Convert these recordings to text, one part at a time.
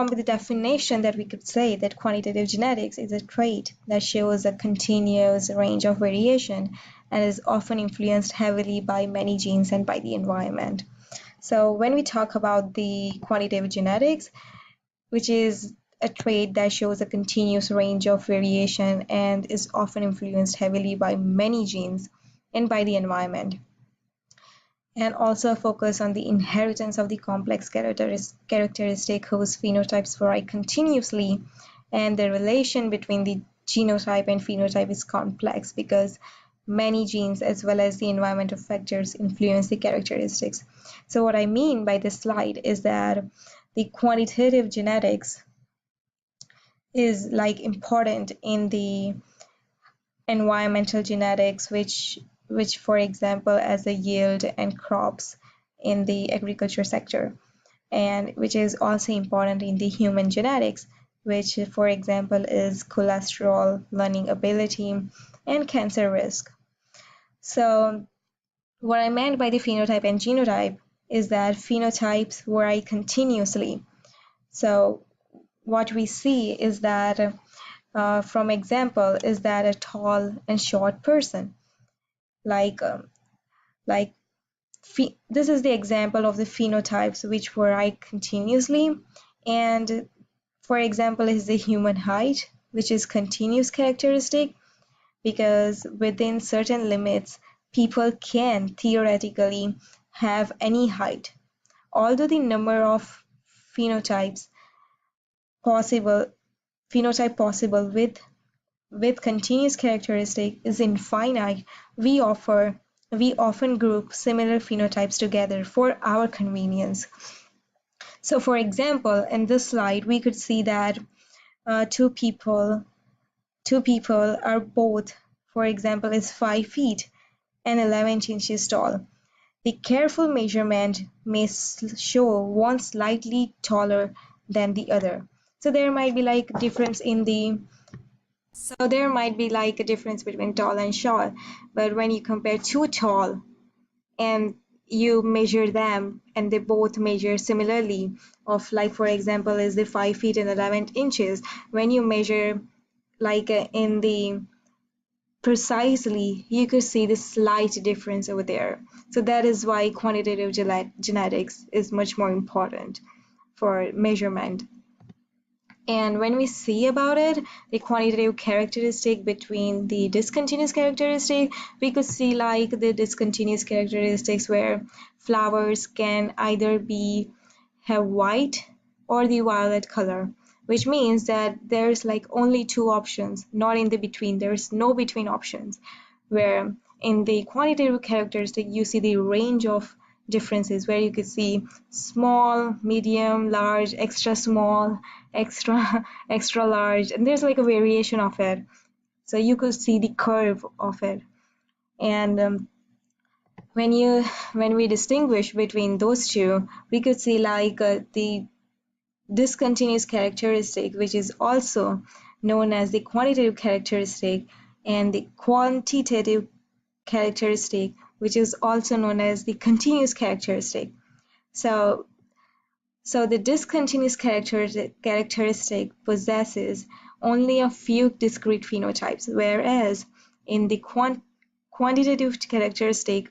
from the definition that we could say that quantitative genetics is a trait that shows a continuous range of variation and is often influenced heavily by many genes and by the environment. So when we talk about the quantitative genetics, which is a trait that shows a continuous range of variation and is often influenced heavily by many genes and by the environment, and also focus on the inheritance of the complex characteristic whose phenotypes vary continuously, and the relation between the genotype and phenotype is complex because many genes as well as the environmental factors influence the characteristics. So what I mean by this slide is that the quantitative genetics is like important in the environmental genetics, which for example as the yield and crops in the agriculture sector, and which is also important in the human genetics, which for example is cholesterol, learning ability, and cancer risk. So what I meant by the phenotype and genotype is that phenotypes vary continuously. So what we see is that from example is that a tall and short person, like this is the example of the phenotypes which vary continuously, and for example is the human height, which is continuous characteristic because within certain limits people can theoretically have any height, although the number of phenotype possible with continuous characteristic is infinite. We often group similar phenotypes together for our convenience. So for example, in this slide we could see that two people are both, for example, is 5 feet and 11 inches tall. The careful measurement may show one slightly taller than the other. So there might be like a difference between tall and short, but when you compare two tall and you measure them and they both measure similarly of like for example is the 5 feet and 11 inches, when you measure like in the precisely, you could see the slight difference over there. So that is why quantitative genetics is much more important for measurement. And when we see about it, the quantitative characteristic between the discontinuous characteristic, we could see like the discontinuous characteristics where flowers can either have white or the violet color, which means that there's like only two options, not in the between. There's no between options, where in the quantitative characteristic you see the range of differences where you could see small, medium, large, extra small, extra large, and there's like a variation of it. So you could see the curve of it. And when we distinguish between those two, we could see like the discontinuous characteristic, which is also known as the quantitative characteristic, and the quantitative characteristic, which is also known as the continuous characteristic. So the discontinuous characteristic possesses only a few discrete phenotypes, whereas in the quantitative characteristic,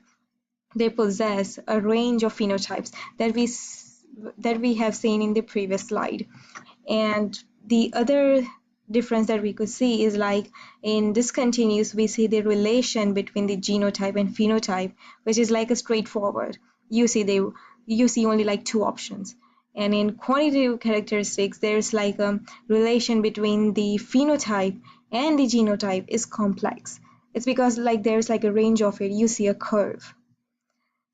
they possess a range of phenotypes that we have seen in the previous slide. And the other difference that we could see is like in discontinuous, we see the relation between the genotype and phenotype, which is like a straightforward. You see only like two options. And in quantitative characteristics, there's like a relation between the phenotype and the genotype is complex. It's because like there's like a range of it. You see a curve.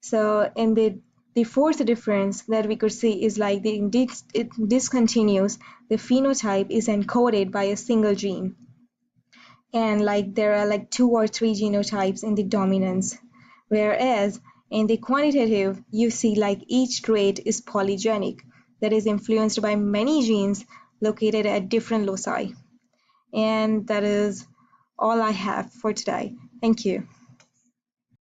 So in the fourth difference that we could see is like it discontinuous, the phenotype is encoded by a single gene, and like there are like 2 or 3 genotypes in the dominance, whereas in the quantitative you see like each trait is polygenic, that is influenced by many genes located at different loci. And that is all I have for today. Thank you.